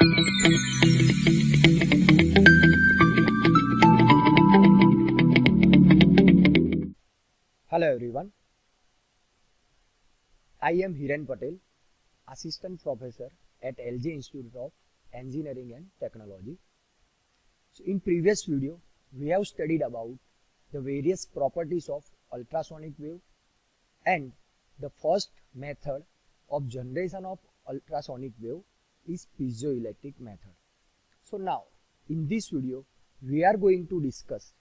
Hello everyone, I am Hiren Patel, Assistant Professor at LJ Institute of Engineering and Technology. So in previous video, we have studied about the various properties of ultrasonic wave and the first method of generation of ultrasonic wave is piezoelectric method. So now in this video, we are going to discuss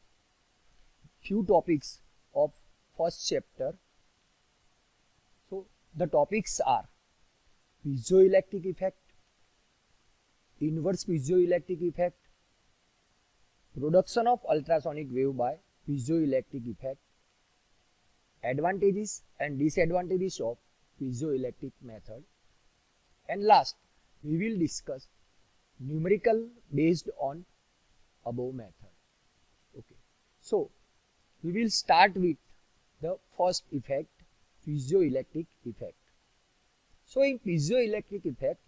few topics of first chapter. So the topics are piezoelectric effect, inverse piezoelectric effect, production of ultrasonic wave by piezoelectric effect, advantages and disadvantages of piezoelectric method, and last we will discuss numerical based on above method. Okay, so we will start with the first effect, piezoelectric effect. So in piezoelectric effect,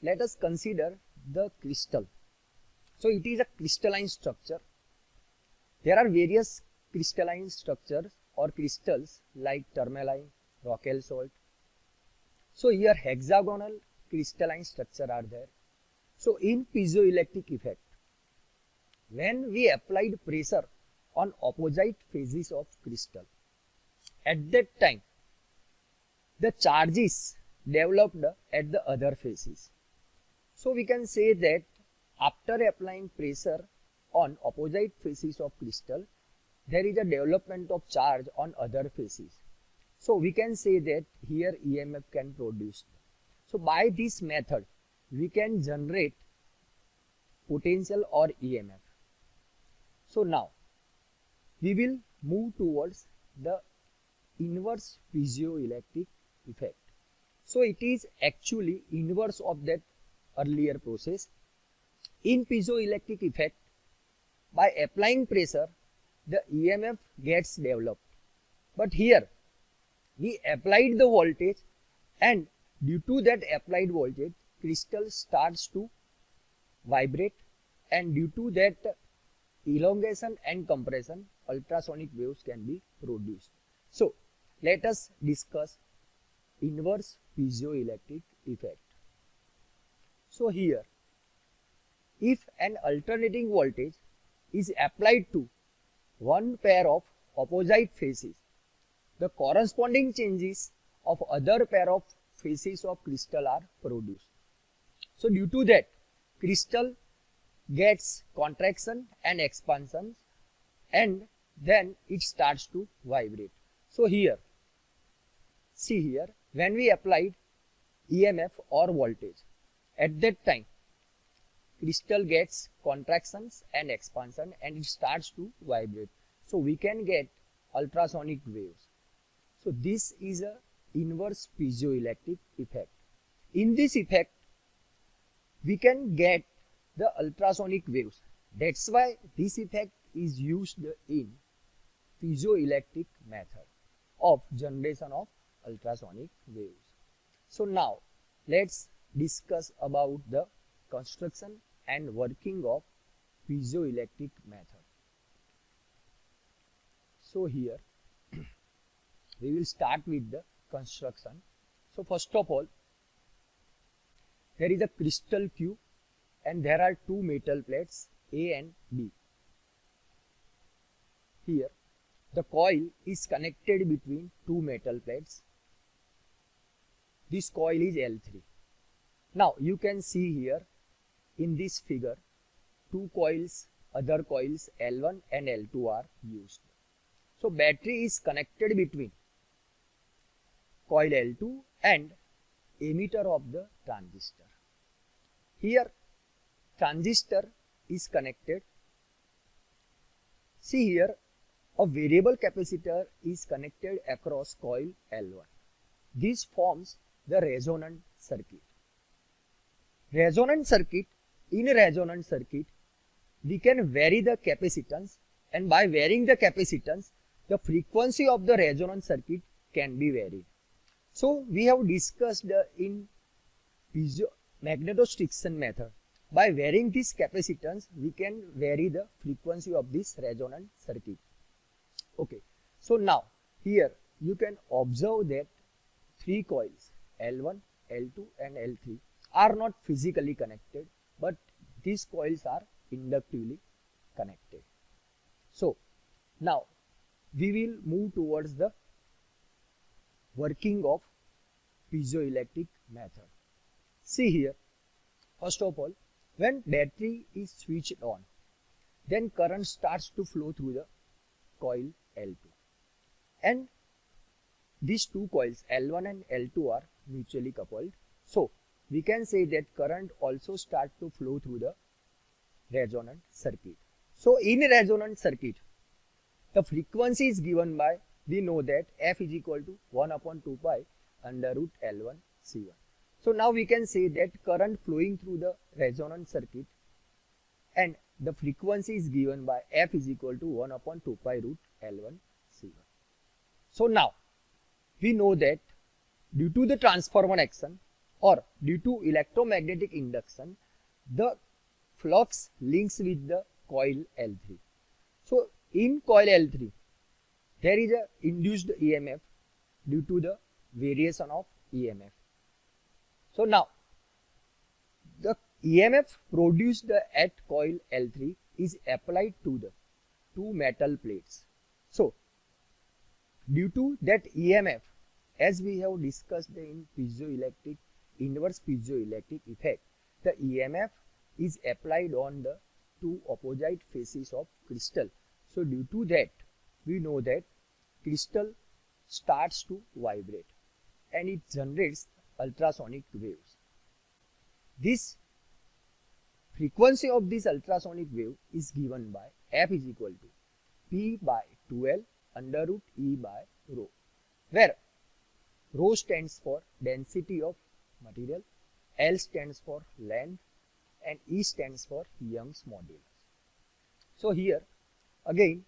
let us consider the crystal. So it is a crystalline structure. There are various crystalline structures or crystals like tourmaline, Rockall salt. So here hexagonal crystalline structure are there. So in piezoelectric effect, when we applied pressure on opposite phases of crystal, at that time the charges developed at the other faces. So we can say that after applying pressure on opposite faces of crystal, there is a development of charge on other faces. So we can say that here EMF can produce. So by this method we can generate potential or EMF. So now we will move towards the inverse piezoelectric effect. So it is actually inverse of that earlier process. In piezoelectric effect, by applying pressure, the EMF gets developed. But here we applied the voltage, and due to that applied voltage, crystal starts to vibrate, and due to that elongation and compression, ultrasonic waves can be produced. So let us discuss inverse piezoelectric effect. So here, if an alternating voltage is applied to one pair of opposite faces, the corresponding changes of other pair of faces of crystal are produced. So due to that, crystal gets contraction and expansion, and then it starts to vibrate. So here, see here, when we applied EMF or voltage, at that time crystal gets contractions and expansion and it starts to vibrate. So we can get ultrasonic waves. So this is a inverse piezoelectric effect. In this effect, we can get the ultrasonic waves. That's why this effect is used in piezoelectric method of generation of ultrasonic waves. So now let's discuss about the construction and working of piezoelectric method. So here we will start with the construction. So first of all, there is a crystal cube and there are two metal plates A and B. Here the coil is connected between two metal plates. This coil is L3. Now you can see here in this figure, two coils, other coils L1 and L2 are used. So battery is connected between coil L2 and emitter of the transistor. Here transistor is connected. See here, a variable capacitor is connected across coil L1. This forms the resonant circuit. Resonant circuit, in resonant circuit, we can vary the capacitance, and by varying the capacitance, the frequency of the resonant circuit can be varied. So we have discussed in magnetostriction method. By varying this capacitance, we can vary the frequency of this resonant circuit. Okay, so now here you can observe that three coils L1, L2 and L3 are not physically connected, but these coils are inductively connected. So now we will move towards the working of piezoelectric method. See here, first of all, when battery is switched on, then current starts to flow through the coil L2, and these two coils L1 and L2 are mutually coupled. So we can say that current also starts to flow through the resonant circuit. So in a resonant circuit, the frequency is given by, we know that F is equal to 1 upon 2 pi under root L1 C1. So now we can say that current flowing through the resonant circuit and the frequency is given by F is equal to 1 upon 2 pi root L1 C1. So now we know that due to the transformer action or due to electromagnetic induction, the flux links with the coil L3. So in coil L3, there is a induced EMF due to the variation of EMF. So now the EMF produced at coil L3 is applied to the two metal plates. So due to that EMF, as we have discussed in piezoelectric, inverse piezoelectric effect, the EMF is applied on the two opposite faces of crystal. So due to that, we know that crystal starts to vibrate and it generates ultrasonic waves. This frequency of this ultrasonic wave is given by F is equal to P by 2L under root E by rho, where rho stands for density of material, L stands for length and E stands for Young's modulus. So here again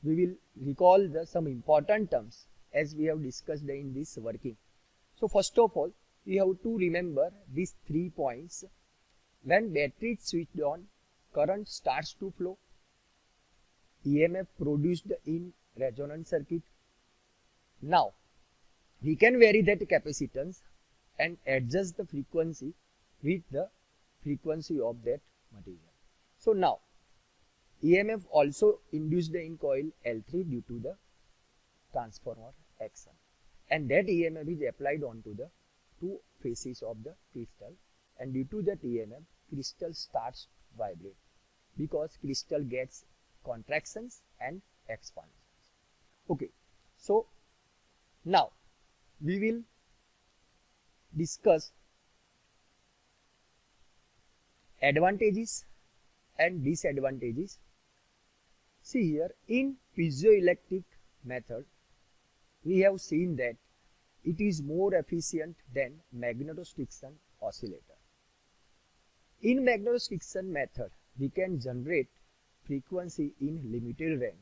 we will recall some important terms as we have discussed in this working. So first of all, we have to remember these 3 points. When battery is switched on, current starts to flow, EMF produced in resonant circuit. Now we can vary that capacitance and adjust the frequency with the frequency of that material. So now EMF also induced in coil L3 due to the transformer action, and that EMF is applied onto the two faces of the crystal, and due to that EMF crystal starts to vibrate because crystal gets contractions and expansions. Okay, so now we will discuss advantages and disadvantages. See here, in piezoelectric method, we have seen that it is more efficient than magnetostriction oscillator. In magnetostriction method, we can generate frequency in limited range,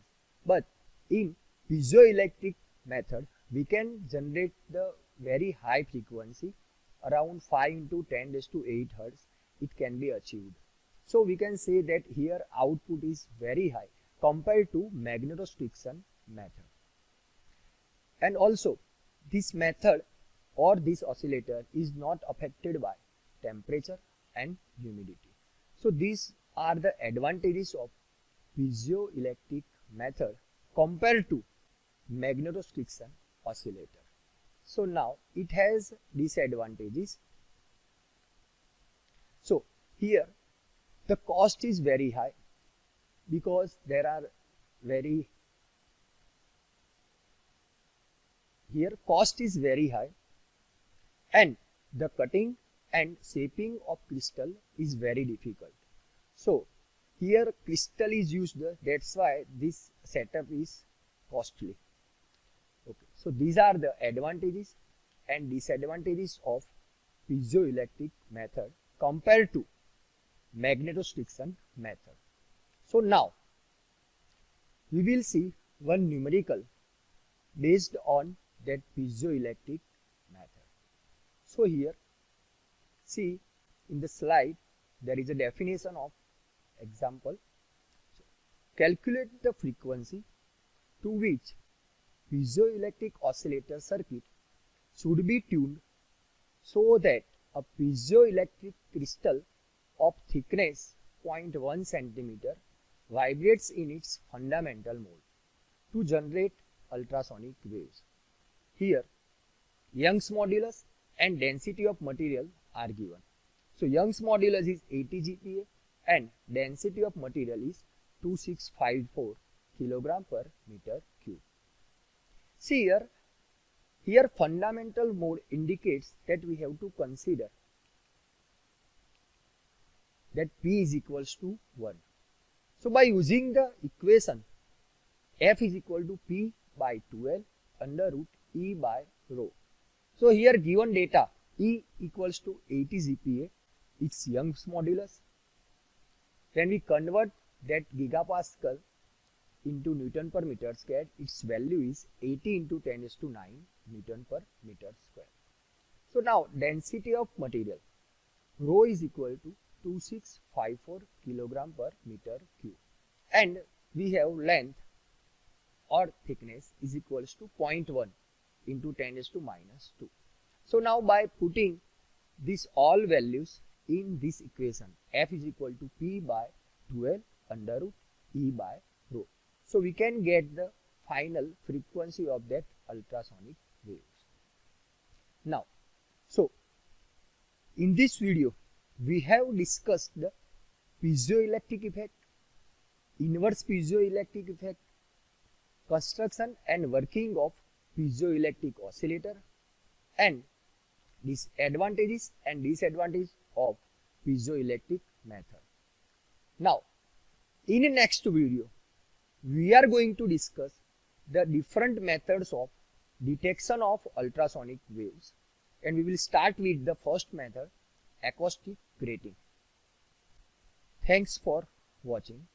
but in piezoelectric method, we can generate the very high frequency, around 5 into 10 raised to 8 Hertz, it can be achieved. So we can say that here output is very high compared to magnetostriction method. And also this method or this oscillator is not affected by temperature and humidity. So these are the advantages of piezoelectric method compared to magnetostriction oscillator. So now it has disadvantages. So here the cost is very high because there are cost is very high, and the cutting and shaping of crystal is very difficult. So here crystal is used, that's why this setup is costly. Okay, so these are the advantages and disadvantages of piezoelectric method compared to magnetostriction method. So now we will see one numerical based on that piezoelectric method. So here see, in the slide there is a definition of example. So, calculate the frequency to which piezoelectric oscillator circuit should be tuned so that a piezoelectric crystal of thickness 0.1 centimeter vibrates in its fundamental mode to generate ultrasonic waves. Here, Young's modulus and density of material are given. So, Young's modulus is 80 GPa and density of material is 2654 kg per meter cube. See here fundamental mode indicates that we have to consider that P is equals to 1. So by using the equation F is equal to P by 2L under root E by rho. So here given data E equals to 80 GPa, it's Young's modulus. When we convert that gigapascal into Newton per meter square, its value is 80 into 10 to 9 Newton per meter square. So now density of material rho is equal to 2654 kilogram per meter cube, and we have length or thickness is equals to 0.1 into 10 to minus 2. So now by putting these all values in this equation, F is equal to P by 12 under root E by rho. So we can get the final frequency of that ultrasonic waves. Now, so in this video we have discussed the piezoelectric effect, inverse piezoelectric effect, construction and working of piezoelectric oscillator, and disadvantages and disadvantages of piezoelectric method. Now, in the next video, we are going to discuss the different methods of detection of ultrasonic waves, and we will start with the first method, acoustic grating. Thanks for watching.